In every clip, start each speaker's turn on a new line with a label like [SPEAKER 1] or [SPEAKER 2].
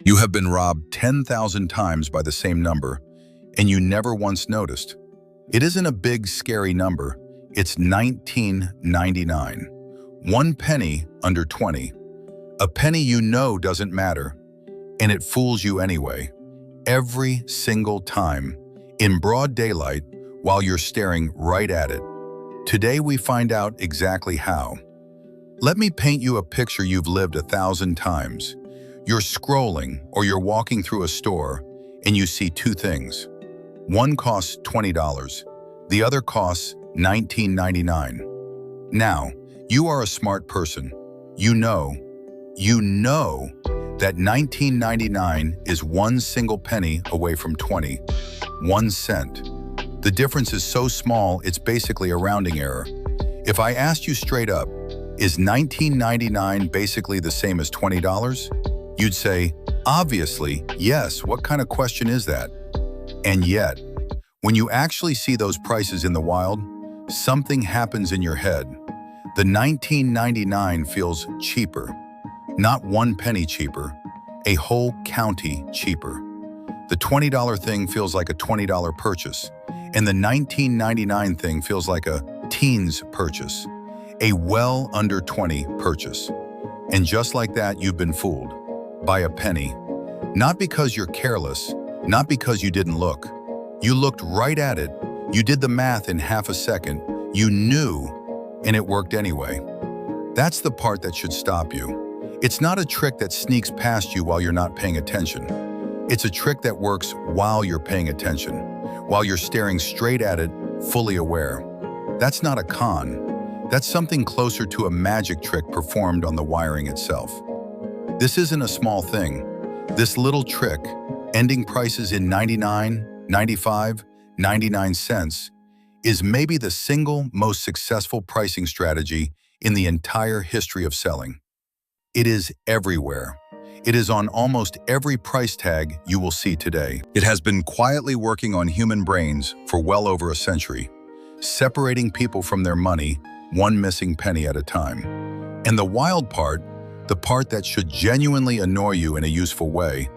[SPEAKER 1] You have been robbed 10,000 times by the same number, and you never once noticed. It isn't a big, scary number. It's 1999. 1 penny under 20. A penny you know doesn't matter, and it fools you anyway. Every single time, in broad daylight, while you're staring right at it. Today we find out exactly how. Let me paint you a picture you've lived 1,000 times. You're scrolling or you're walking through a store and you see two things. One costs $20, the other costs $19.99. Now, you are a smart person. You know that $19.99 is one single penny away from 20, 1 cent. The difference is so small, it's basically a rounding error. If I asked you straight up, is $19.99 basically the same as $20? You'd say, obviously, yes. What kind of question is that? And yet, when you actually see those prices in the wild, something happens in your head. The $19.99 feels cheaper. Not 1 penny cheaper, a whole county cheaper. The $20 thing feels like a $20 purchase, and the $19.99 thing feels like a teen's purchase, a well under 20 purchase. And just like that, you've been fooled by a penny. Not because you're careless, not because you didn't look. You looked right at it, you did the math in half a second, you knew, and it worked anyway. That's the part that should stop you. It's not a trick that sneaks past you while you're not paying attention. It's a trick that works while you're paying attention, while you're staring straight at it, fully aware. That's not a con. That's something closer to a magic trick performed on the wiring itself. This isn't a small thing. This little trick, ending prices in 99, 95, 99 cents, is maybe the single most successful pricing strategy in the entire history of selling. It is everywhere. It is on almost every price tag you will see today. It has been quietly working on human brains for well over a century, separating people from their money, one missing penny at a time. And the wild part, the part that should genuinely annoy you in a useful way,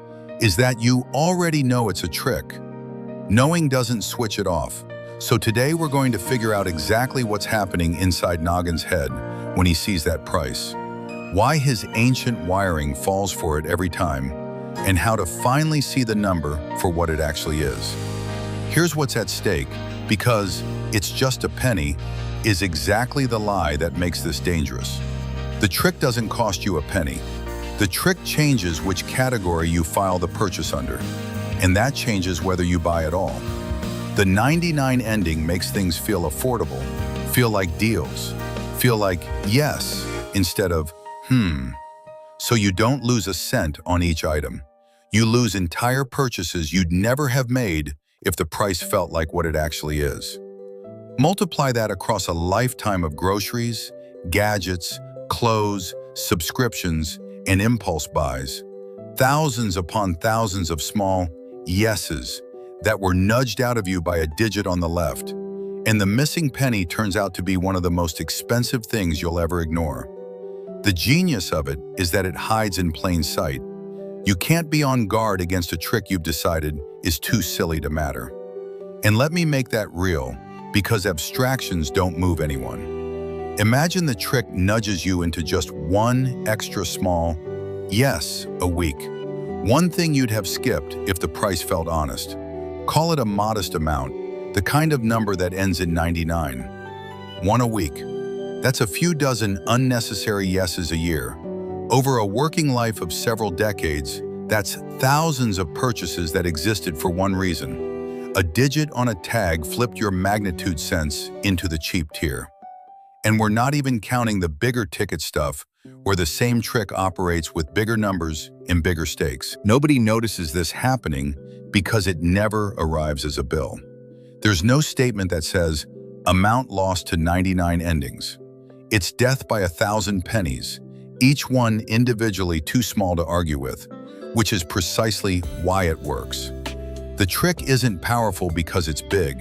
[SPEAKER 1] is that you already know it's a trick. Knowing doesn't switch it off. So today we're going to figure out exactly what's happening inside Noggin's head when he sees that price, why his ancient wiring falls for it every time, and how to finally see the number for what it actually is. Here's what's at stake, because it's just a penny, is exactly the lie that makes this dangerous. The trick doesn't cost you a penny. The trick changes which category you file the purchase under, and that changes whether you buy at all. The 99 ending makes things feel affordable, feel like deals, feel like yes instead of so you don't lose a cent on each item. You lose entire purchases you'd never have made if the price felt like what it actually is. Multiply that across a lifetime of groceries, gadgets, clothes, subscriptions, and impulse buys. Thousands upon thousands of small yeses that were nudged out of you by a digit on the left. And the missing penny turns out to be one of the most expensive things you'll ever ignore. The genius of it is that it hides in plain sight. You can't be on guard against a trick you've decided is too silly to matter. And let me make that real, because abstractions don't move anyone. Imagine the trick nudges you into just one extra small yes a week. One thing you'd have skipped if the price felt honest. Call it a modest amount, the kind of number that ends in 99. One a week. That's a few dozen unnecessary yeses a year. Over a working life of several decades, that's thousands of purchases that existed for one reason. A digit on a tag flipped your magnitude sense into the cheap tier. And we're not even counting the bigger ticket stuff, where the same trick operates with bigger numbers and bigger stakes. Nobody notices this happening because it never arrives as a bill. There's no statement that says, amount lost to 99 endings. It's death by 1,000 pennies, each one individually too small to argue with, which is precisely why it works. The trick isn't powerful because it's big.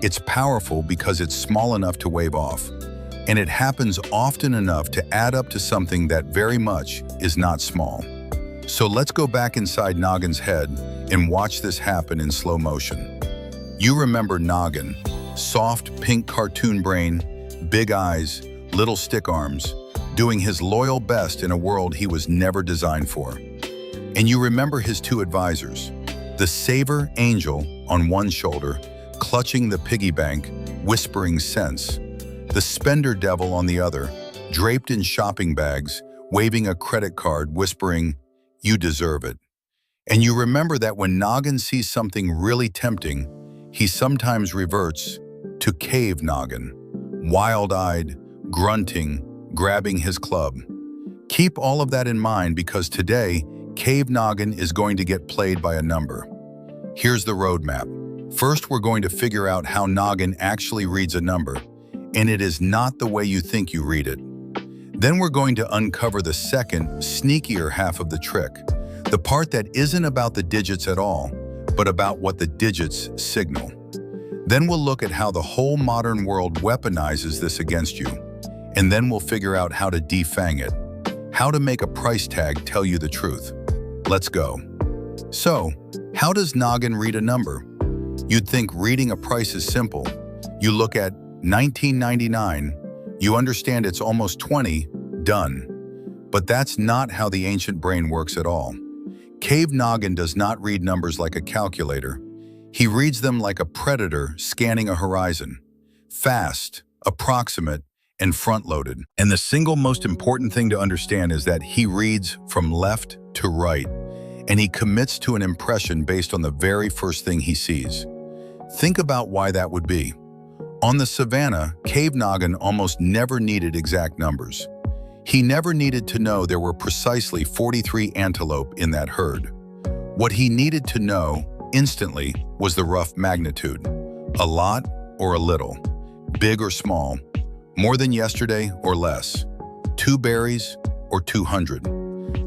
[SPEAKER 1] It's powerful because it's small enough to wave off, and it happens often enough to add up to something that very much is not small. So let's go back inside Noggin's head and watch this happen in slow motion. You remember Noggin, soft pink cartoon brain, big eyes, little stick arms, doing his loyal best in a world he was never designed for. And you remember his two advisors, the saver angel on one shoulder, clutching the piggy bank, whispering sense, the spender devil on the other, draped in shopping bags, waving a credit card, whispering, "You deserve it." And you remember that when Noggin sees something really tempting, he sometimes reverts to cave Noggin, wild-eyed, grunting, grabbing his club. Keep all of that in mind because today, Cave Noggin is going to get played by a number. Here's the roadmap. First, we're going to figure out how Noggin actually reads a number, and it is not the way you think you read it. Then we're going to uncover the second, sneakier half of the trick, the part that isn't about the digits at all, but about what the digits signal. Then we'll look at how the whole modern world weaponizes this against you, and then we'll figure out how to defang it, how to make a price tag tell you the truth. Let's go. So, how does Noggin read a number? You'd think reading a price is simple. You look at 19.99, you understand it's almost 20, done. But that's not how the ancient brain works at all. Cave Noggin does not read numbers like a calculator. He reads them like a predator scanning a horizon. Fast, approximate, and front-loaded. And the single most important thing to understand is that he reads from left to right, and he commits to an impression based on the very first thing he sees. Think about why that would be. On the savannah, Cave Noggin almost never needed exact numbers. He never needed to know there were precisely 43 antelope in that herd. What he needed to know instantly was the rough magnitude. A lot or a little, big or small, more than yesterday or less, 2 berries or 200.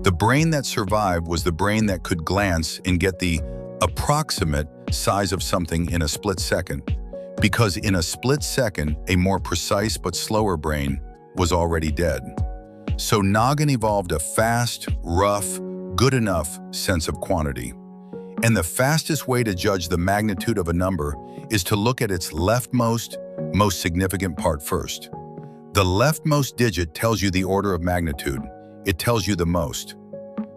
[SPEAKER 1] The brain that survived was the brain that could glance and get the approximate size of something in a split second, because in a split second, a more precise but slower brain was already dead. So Noggin evolved a fast, rough, good enough sense of quantity. And the fastest way to judge the magnitude of a number is to look at its leftmost, most significant part first. The leftmost digit tells you the order of magnitude. It tells you the most.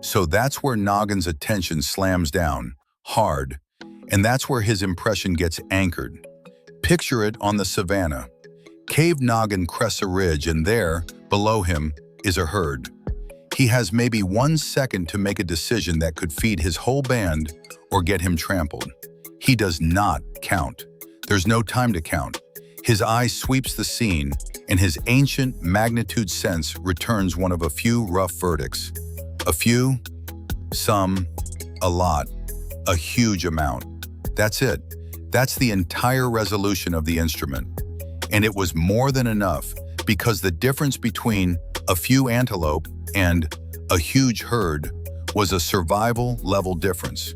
[SPEAKER 1] So that's where Noggin's attention slams down, hard, and that's where his impression gets anchored. Picture it on the savannah. Cave Noggin crests a ridge, and there, below him, is a herd. He has maybe 1 second to make a decision that could feed his whole band or get him trampled. He does not count. There's no time to count. His eye sweeps the scene, and his ancient magnitude sense returns one of a few rough verdicts. A few, some, a lot, a huge amount. That's it. That's the entire resolution of the instrument. And it was more than enough, because the difference between a few antelope and a huge herd was a survival level difference,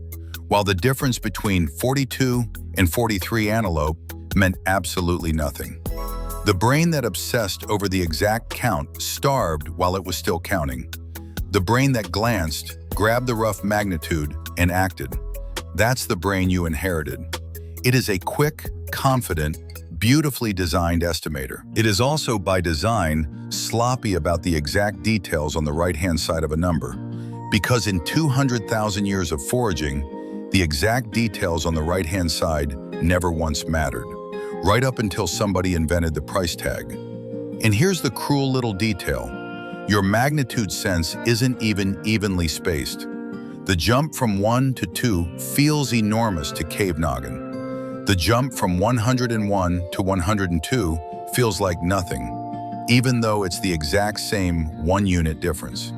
[SPEAKER 1] while the difference between 42 and 43 antelope meant absolutely nothing. The brain that obsessed over the exact count starved while it was still counting. The brain that glanced, grabbed the rough magnitude, and acted. That's the brain you inherited. It is a quick, confident, beautifully designed estimator. It is also, by design, sloppy about the exact details on the right-hand side of a number, because in 200,000 years of foraging, the exact details on the right-hand side never once mattered, right up until somebody invented the price tag. And here's the cruel little detail. Your magnitude sense isn't even evenly spaced. The jump from 1 to 2 feels enormous to Cave Noggin. The jump from 101 to 102 feels like nothing, even though it's the exact same 1 unit difference.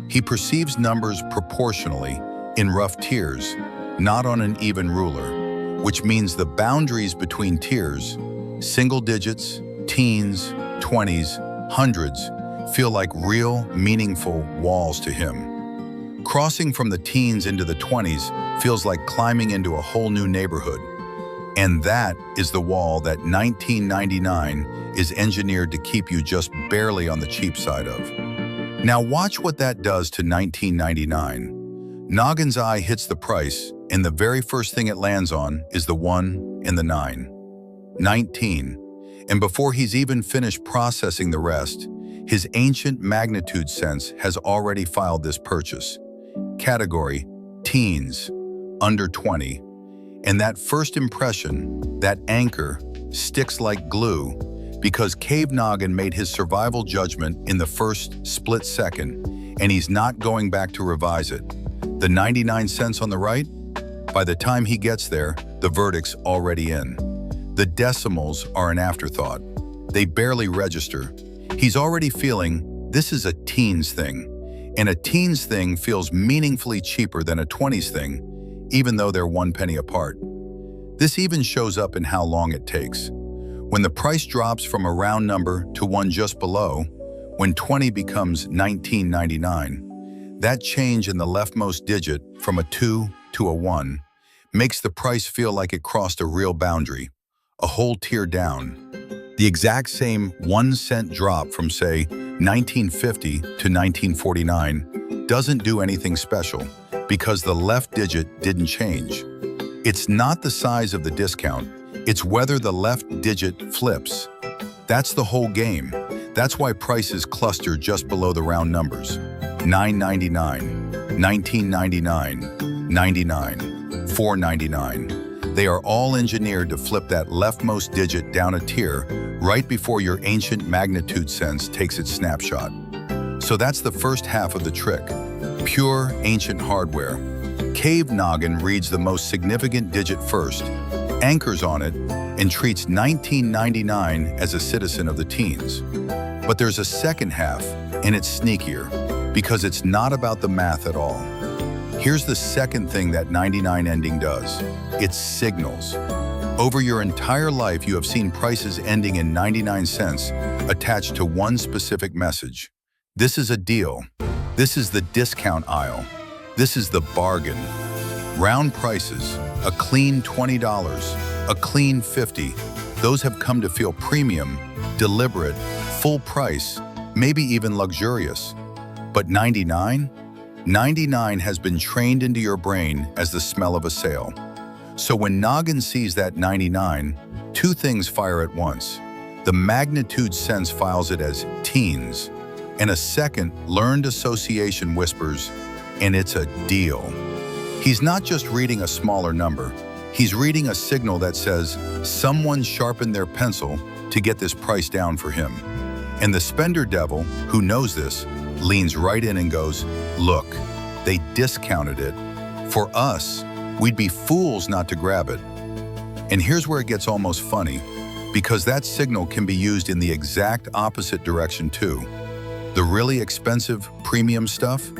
[SPEAKER 1] He perceives numbers proportionally, in rough tiers, not on an even ruler, which means the boundaries between tiers, single digits, teens, 20s, hundreds, feel like real, meaningful walls to him. Crossing from the teens into the 20s feels like climbing into a whole new neighborhood. And that is the wall that 1999 is engineered to keep you just barely on the cheap side of. Now watch what that does to 1999. Noggin's eye hits the price, and the very first thing it lands on is the 1 and the 9. 19. And before he's even finished processing the rest, his ancient magnitude sense has already filed this purchase. Category: teens, under 20. And that first impression, that anchor, sticks like glue because Cave Noggin made his survival judgment in the first split second, and he's not going back to revise it. The 99 cents on the right? By the time he gets there, the verdict's already in. The decimals are an afterthought. They barely register. He's already feeling, this is a teens thing. And a teens thing feels meaningfully cheaper than a 20s thing, even though they're 1 penny apart. This even shows up in how long it takes. When the price drops from a round number to one just below, when 20 becomes $19.99, that change in the leftmost digit from a 2 to a 1 makes the price feel like it crossed a real boundary, a whole tier down. The exact same 1 cent drop from, say, 1950 to 1949 doesn't do anything special because the left digit didn't change. It's not the size of the discount, it's whether the left digit flips. That's the whole game. That's why prices cluster just below the round numbers. $9.99, $19.99, $99, $4.99. They are all engineered to flip that leftmost digit down a tier right before your ancient magnitude sense takes its snapshot. So that's the first half of the trick. Pure ancient hardware. Cave Noggin reads the most significant digit first, anchors on it, and treats $19.99 as a citizen of the teens. But there's a second half, and it's sneakier, because it's not about the math at all. Here's the second thing that 99 ending does. It signals. Over your entire life, you have seen prices ending in 99 cents attached to one specific message. This is a deal. This is the discount aisle. This is the bargain. Round prices, a clean $20, a clean $50, those have come to feel premium, deliberate, full price, maybe even luxurious. But 99? 99 has been trained into your brain as the smell of a sale. So when Noggin sees that 99, two things fire at once. The magnitude sense files it as teens, and a second learned association whispers, and it's a deal. He's not just reading a smaller number, he's reading a signal that says someone sharpened their pencil to get this price down for him. And the spender devil, who knows this, leans right in and goes, look, they discounted it. For us, we'd be fools not to grab it. And here's where it gets almost funny, because that signal can be used in the exact opposite direction too. The really expensive premium stuff,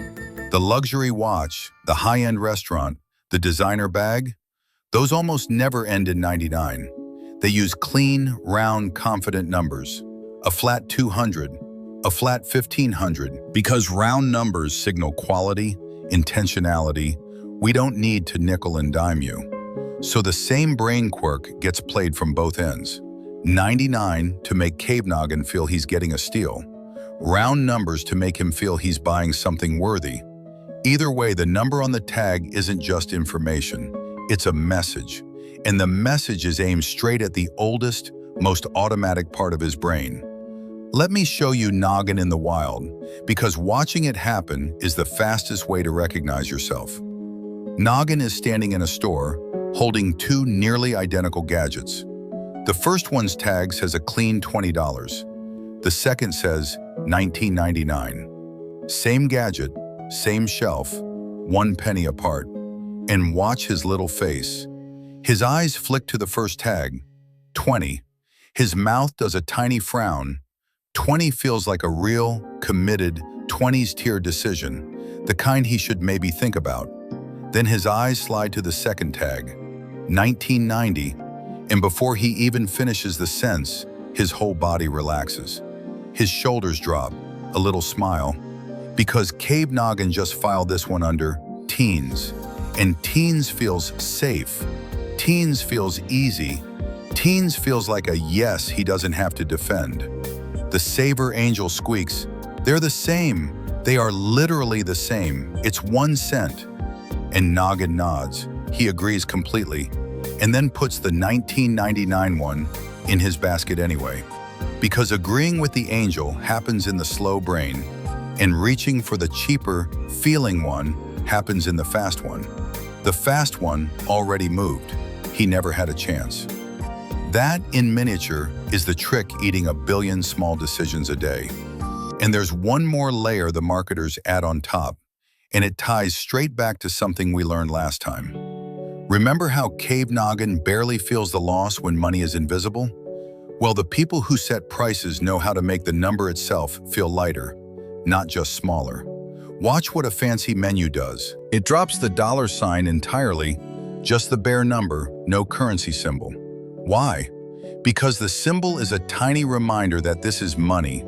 [SPEAKER 1] the luxury watch, the high-end restaurant, the designer bag, those almost never end in 99. They use clean, round, confident numbers. A flat 200, a flat 1500, because round numbers signal quality, intentionality. We don't need to nickel and dime you. So the same brain quirk gets played from both ends. 99 to make Cave Noggin feel he's getting a steal. Round numbers to make him feel he's buying something worthy. Either way, the number on the tag isn't just information, it's a message. And the message is aimed straight at the oldest, most automatic part of his brain. Let me show you Noggin in the wild, because watching it happen is the fastest way to recognize yourself. Noggin is standing in a store, holding two nearly identical gadgets. The first one's tag says a clean $20. The second says $19.99. Same gadget, same shelf, 1 penny apart. And watch his little face. His eyes flick to the first tag, 20. His mouth does a tiny frown. 20 feels like a real, committed, 20s tier decision, the kind he should maybe think about. Then his eyes slide to the second tag, 1990, and before he even finishes the sentence, his whole body relaxes. His shoulders drop, a little smile, because Cave Noggin just filed this one under teens. And teens feels safe. Teens feels easy. Teens feels like a yes he doesn't have to defend. The Saver Angel squeaks, they're the same. They are literally the same. It's 1 cent. And Noggin nods. He agrees completely, and then puts the 1999 one in his basket anyway. Because agreeing with the angel happens in the slow brain, and reaching for the cheaper, feeling one happens in the fast one. The fast one already moved. He never had a chance. That, in miniature, is the trick eating a billion small decisions a day. And there's one more layer the marketers add on top, and it ties straight back to something we learned last time. Remember how Cave Noggin barely feels the loss when money is invisible? Well, the people who set prices know how to make the number itself feel lighter, not just smaller. Watch what a fancy menu does. It drops the dollar sign entirely, just the bare number, no currency symbol. Why? Because the symbol is a tiny reminder that this is money,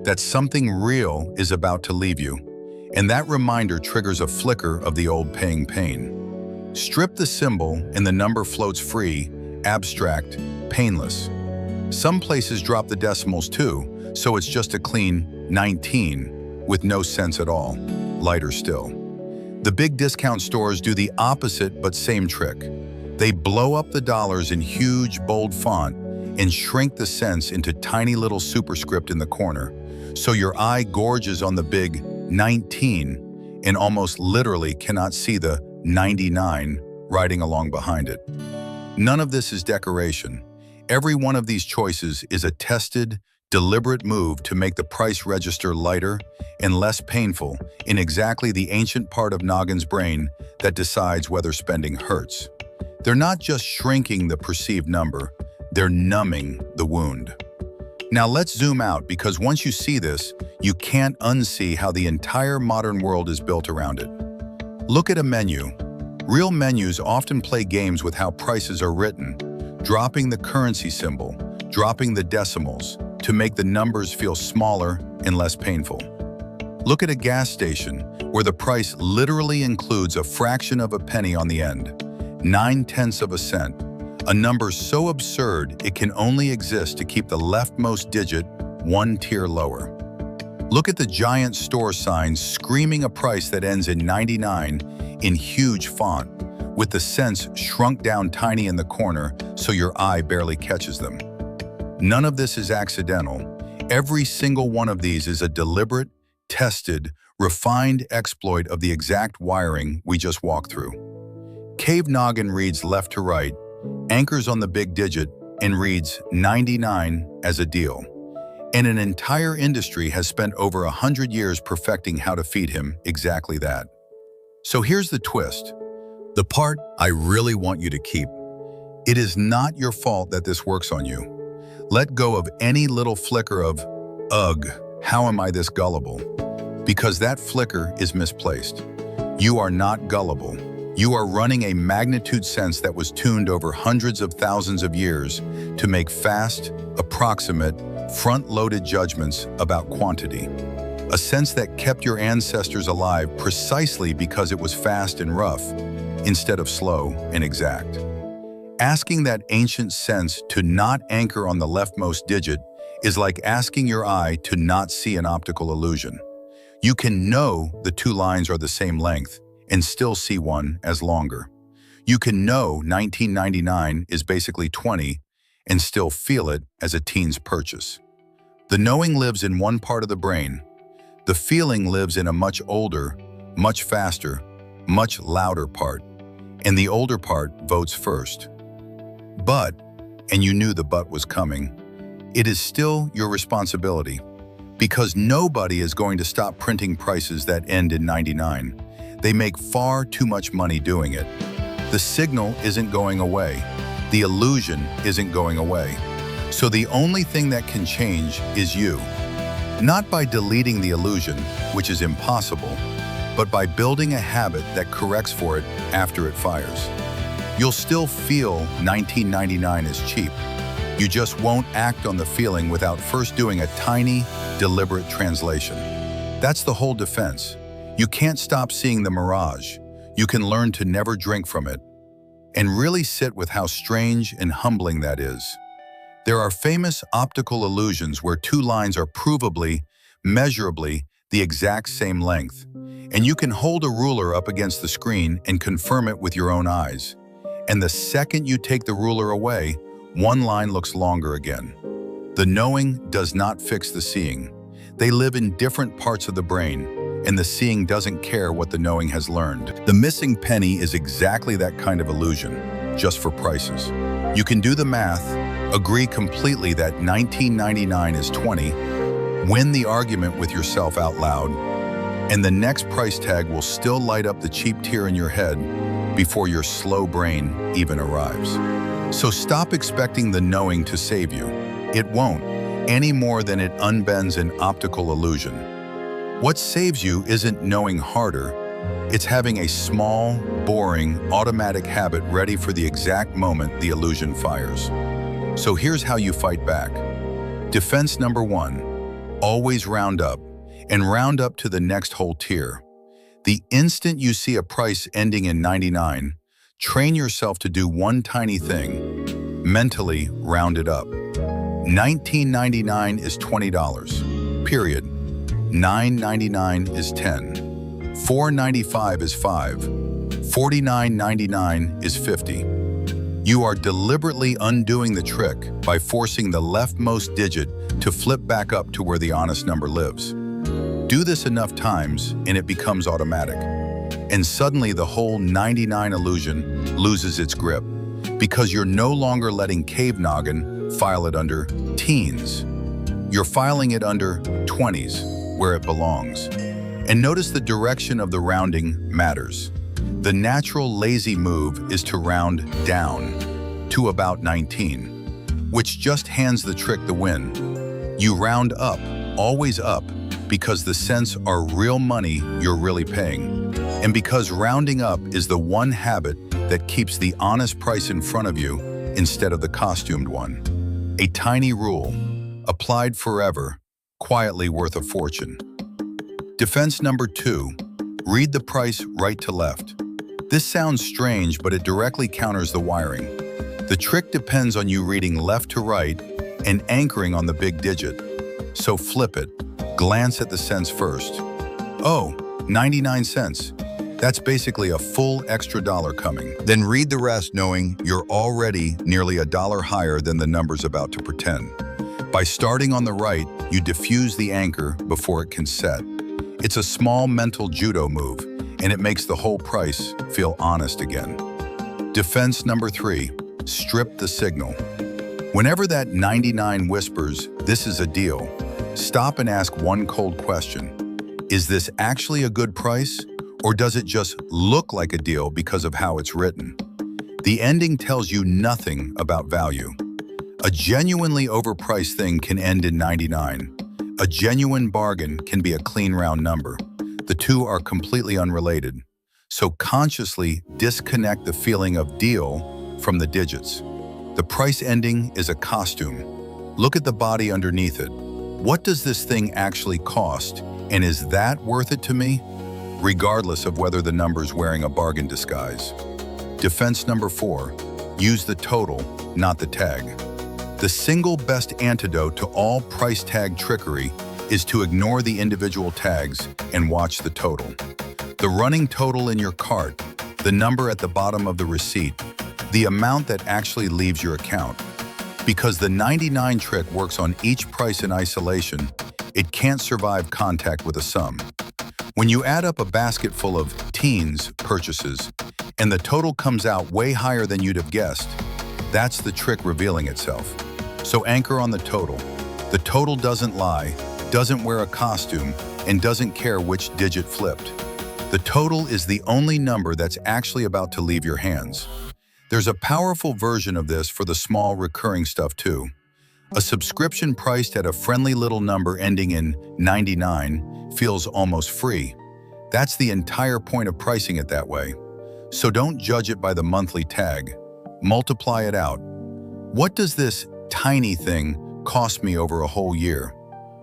[SPEAKER 1] that something real is about to leave you. And that reminder triggers a flicker of the old paying pain. Strip the symbol and the number floats free, abstract, painless. Some places drop the decimals too, so it's just a clean 19 with no sense at all, lighter still. The big discount stores do the opposite but same trick. They blow up the dollars in huge, bold font and shrink the cents into tiny little superscript in the corner, so your eye gorges on the big 19 and almost literally cannot see the 99 riding along behind it. None of this is decoration. Every one of these choices is a tested, deliberate move to make the price register lighter and less painful in exactly the ancient part of Noggin's brain that decides whether spending hurts. They're not just shrinking the perceived number, they're numbing the wound. Now let's zoom out, because once you see this, you can't unsee how the entire modern world is built around it. Look at a menu. Real menus often play games with how prices are written, dropping the currency symbol, dropping the decimals, to make the numbers feel smaller and less painful. Look at a gas station, where the price literally includes a fraction of a penny on the end, 9/10 of a cent, a number so absurd it can only exist to keep the leftmost digit one tier lower. Look at the giant store signs screaming a price that ends in 99 in huge font, with the cents shrunk down tiny in the corner so your eye barely catches them. None of this is accidental. Every single one of these is a deliberate, tested, refined exploit of the exact wiring we just walked through. Cave Noggin reads left to right, anchors on the big digit, and reads 99 as a deal. And an entire industry has spent over 100 years perfecting how to feed him exactly that. So here's the twist. The part I really want you to keep. It is not your fault that this works on you. Let go of any little flicker of, ugh, how am I this gullible? Because that flicker is misplaced. You are not gullible. You are running a magnitude sense that was tuned over hundreds of thousands of years to make fast, approximate, front-loaded judgments about quantity. A sense that kept your ancestors alive precisely because it was fast and rough, instead of slow and exact. Asking that ancient sense to not anchor on the leftmost digit is like asking your eye to not see an optical illusion. You can know the two lines are the same length and still see one as longer. You can know 1999 is basically 20 and still feel it as a teen's purchase. The knowing lives in one part of the brain. The feeling lives in a much older, much faster, much louder part. And the older part votes first. But, and you knew the but was coming, it is still your responsibility. Because nobody is going to stop printing prices that end in 99. They make far too much money doing it. The signal isn't going away. The illusion isn't going away. So the only thing that can change is you. Not by deleting the illusion, which is impossible, but by building a habit that corrects for it after it fires. You'll still feel 1999 is cheap. You just won't act on the feeling without first doing a tiny, deliberate translation. That's the whole defense. You can't stop seeing the mirage. You can learn to never drink from it. And really sit with how strange and humbling that is. There are famous optical illusions where two lines are provably, measurably, the exact same length. And you can hold a ruler up against the screen and confirm it with your own eyes. And the second you take the ruler away, one line looks longer again. The knowing does not fix the seeing. They live in different parts of the brain, and the seeing doesn't care what the knowing has learned. The missing penny is exactly that kind of illusion, just for prices. You can do the math, agree completely that $19.99 is $20, win the argument with yourself out loud, and the next price tag will still light up the cheap tier in your head before your slow brain even arrives. So stop expecting the knowing to save you. It won't, any more than it unbends an optical illusion. What saves you isn't knowing harder, it's having a small, boring, automatic habit ready for the exact moment the illusion fires. So here's how you fight back. Defense number 1, always round up, and round up to the next whole tier. The instant you see a price ending in 99, train yourself to do one tiny thing, mentally round it up. $19.99 is $20, period. $9.99 is $10. $4.95 is $5. $49.99 is $50. You are deliberately undoing the trick by forcing the leftmost digit to flip back up to where the honest number lives. Do this enough times and it becomes automatic. And suddenly the whole 99 illusion loses its grip because you're no longer letting Cave Noggin file it under teens. You're filing it under 20s, where it belongs. And notice the direction of the rounding matters. The natural lazy move is to round down to about 19, which just hands the trick the win. You round up, always up, because the cents are real money you're really paying. And because rounding up is the one habit that keeps the honest price in front of you instead of the costumed one. A tiny rule, applied forever, quietly worth a fortune. Defense number 2, read the price right to left. This sounds strange, but it directly counters the wiring. The trick depends on you reading left to right and anchoring on the big digit. So flip it. Glance at the cents first. Oh, 99 cents. That's basically a full extra dollar coming. Then read the rest knowing you're already nearly $1 higher than the number's about to pretend. By starting on the right, you diffuse the anchor before it can set. It's a small mental judo move, and it makes the whole price feel honest again. Defense number 3, strip the signal. Whenever that 99 whispers, "This is a deal," stop and ask one cold question. Is this actually a good price, or does it just look like a deal because of how it's written? The ending tells you nothing about value. A genuinely overpriced thing can end in 99. A genuine bargain can be a clean round number. The two are completely unrelated. So consciously disconnect the feeling of deal from the digits. The price ending is a costume. Look at the body underneath it. What does this thing actually cost, and is that worth it to me? Regardless of whether the number's wearing a bargain disguise. Defense number 4, use the total, not the tag. The single best antidote to all price tag trickery is to ignore the individual tags and watch the total. The running total in your cart, the number at the bottom of the receipt, the amount that actually leaves your account. Because the 99 trick works on each price in isolation, it can't survive contact with a sum. When you add up a basket full of teens purchases and the total comes out way higher than you'd have guessed, that's the trick revealing itself. So anchor on the total. The total doesn't lie, doesn't wear a costume, and doesn't care which digit flipped. The total is the only number that's actually about to leave your hands. There's a powerful version of this for the small recurring stuff too. A subscription priced at a friendly little number ending in 99 feels almost free. That's the entire point of pricing it that way. So don't judge it by the monthly tag. Multiply it out. What does this tiny thing cost me over a whole year?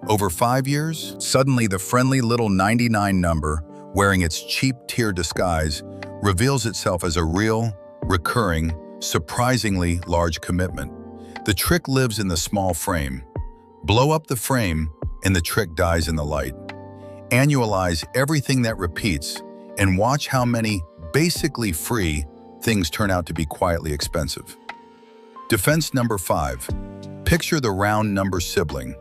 [SPEAKER 1] Over 5 years? Suddenly the friendly little 99 number, wearing its cheap tier disguise, reveals itself as a real, recurring, surprisingly large commitment. The trick lives in the small frame. Blow up the frame, and the trick dies in the light. Annualize everything that repeats and watch how many basically free things turn out to be quietly expensive. Defense number 5. Picture the round number sibling.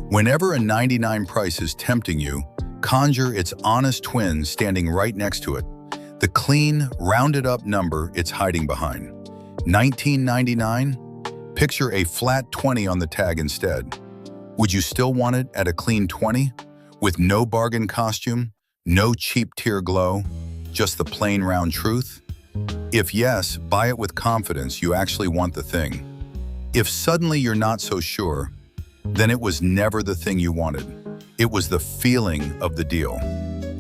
[SPEAKER 1] Whenever a 99 price is tempting you, conjure its honest twin standing right next to it, the clean, rounded up number it's hiding behind. 19.99? Picture a flat 20 on the tag instead. Would you still want it at a clean 20? With no bargain costume, no cheap tier glow, just the plain round truth? If yes, buy it with confidence you actually want the thing. If suddenly you're not so sure, then it was never the thing you wanted. It was the feeling of the deal.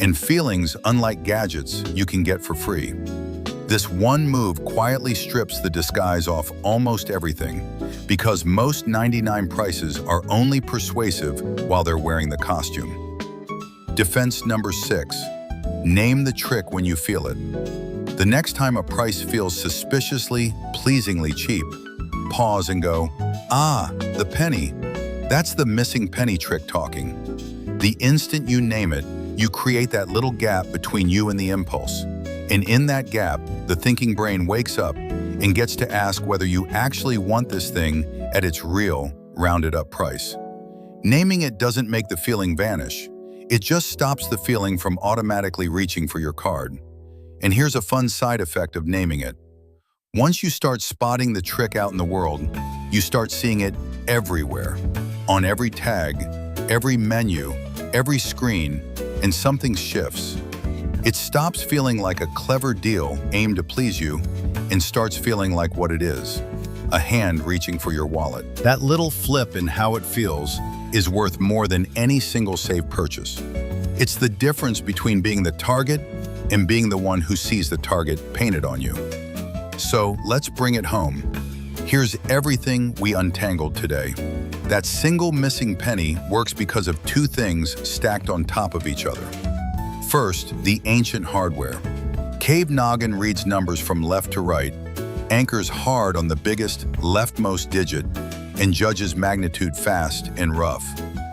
[SPEAKER 1] And feelings, unlike gadgets, you can get for free. This one move quietly strips the disguise off almost everything, because most 99 prices are only persuasive while they're wearing the costume. Defense number 6. Name the trick when you feel it. The next time a price feels suspiciously, pleasingly cheap, pause and go, "Ah, the penny." That's the missing penny trick talking. The instant you name it, you create that little gap between you and the impulse. And in that gap, the thinking brain wakes up and gets to ask whether you actually want this thing at its real, rounded up price. Naming it doesn't make the feeling vanish. It just stops the feeling from automatically reaching for your card. And here's a fun side effect of naming it. Once you start spotting the trick out in the world, you start seeing it everywhere. On every tag, every menu, every screen, and something shifts. It stops feeling like a clever deal aimed to please you and starts feeling like what it is, a hand reaching for your wallet. That little flip in how it feels is worth more than any single safe purchase. It's the difference between being the target and being the one who sees the target painted on you. So let's bring it home. Here's everything we untangled today. That single missing penny works because of 2 things stacked on top of each other. First, the ancient hardware. Cave Noggin reads numbers from left to right, anchors hard on the biggest, leftmost digit, and judges magnitude fast and rough.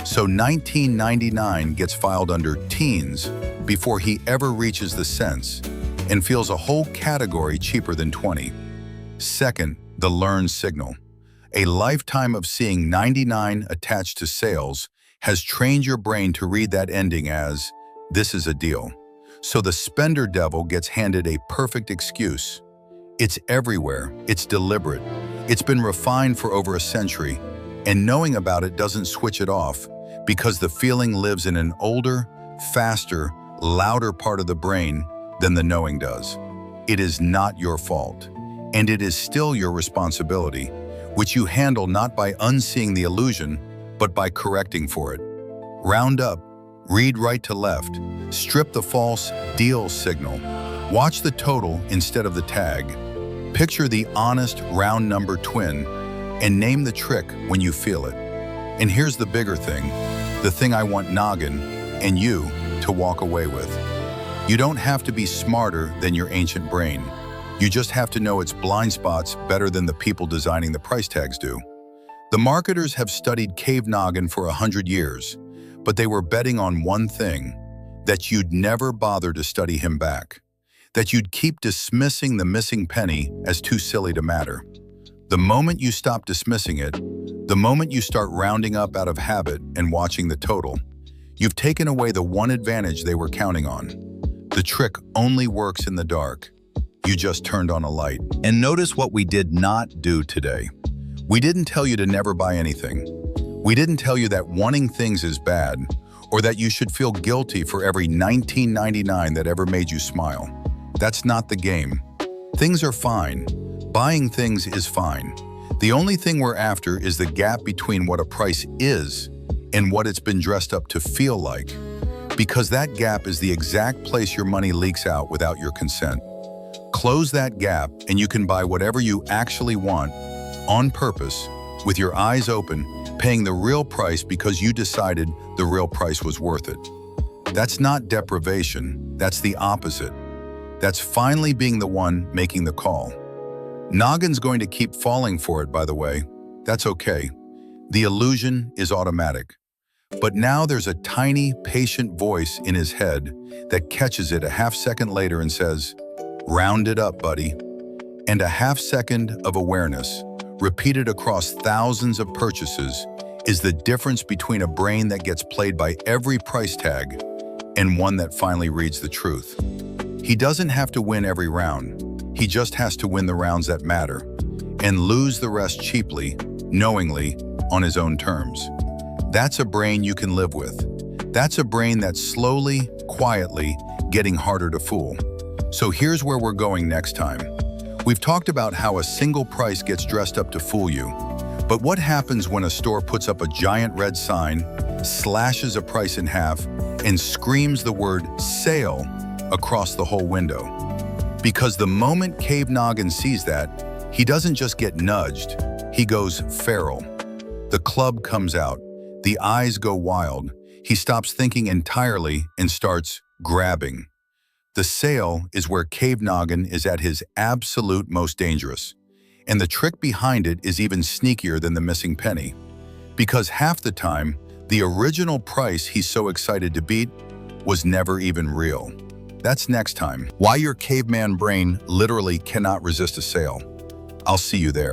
[SPEAKER 1] So 1999 gets filed under teens before he ever reaches the cents and feels a whole category cheaper than 20. Second, the learned signal. A lifetime of seeing 99 attached to sales has trained your brain to read that ending as, "This is a deal." So the spender devil gets handed a perfect excuse. It's everywhere, it's deliberate, it's been refined for over a century, and knowing about it doesn't switch it off because the feeling lives in an older, faster, louder part of the brain than the knowing does. It is not your fault, and it is still your responsibility, which you handle not by unseeing the illusion, but by correcting for it. Round up, read right to left, strip the false deal signal, watch the total instead of the tag, picture the honest round number twin, and name the trick when you feel it. And here's the bigger thing, the thing I want Noggin and you to walk away with. You don't have to be smarter than your ancient brain. You just have to know its blind spots better than the people designing the price tags do. The marketers have studied Cave Noggin for 100 years, but they were betting on one thing, that you'd never bother to study him back, that you'd keep dismissing the missing penny as too silly to matter. The moment you stop dismissing it, the moment you start rounding up out of habit and watching the total, you've taken away the one advantage they were counting on. The trick only works in the dark. You just turned on a light. And notice what we did not do today. We didn't tell you to never buy anything. We didn't tell you that wanting things is bad, or that you should feel guilty for every $19.99 that ever made you smile. That's not the game. Things are fine. Buying things is fine. The only thing we're after is the gap between what a price is and what it's been dressed up to feel like. Because that gap is the exact place your money leaks out without your consent. Close that gap and you can buy whatever you actually want, on purpose, with your eyes open, paying the real price because you decided the real price was worth it. That's not deprivation, that's the opposite. That's finally being the one making the call. Noggin's going to keep falling for it, by the way. That's okay. The illusion is automatic. But now there's a tiny, patient voice in his head that catches it a half second later and says, "Round it up, buddy." And a half second of awareness, repeated across thousands of purchases, is the difference between a brain that gets played by every price tag and one that finally reads the truth. He doesn't have to win every round. He just has to win the rounds that matter and lose the rest cheaply, knowingly, on his own terms. That's a brain you can live with. That's a brain that's slowly, quietly getting harder to fool. So here's where we're going next time. We've talked about how a single price gets dressed up to fool you. But what happens when a store puts up a giant red sign, slashes a price in half, and screams the word "sale" across the whole window? Because the moment Cave Noggin sees that, he doesn't just get nudged, he goes feral. The club comes out, the eyes go wild, he stops thinking entirely and starts grabbing. The sale is where Cave Noggin is at his absolute most dangerous. And the trick behind it is even sneakier than the missing penny. Because half the time, the original price he's so excited to beat was never even real. That's next time. Why your caveman brain literally cannot resist a sale. I'll see you there.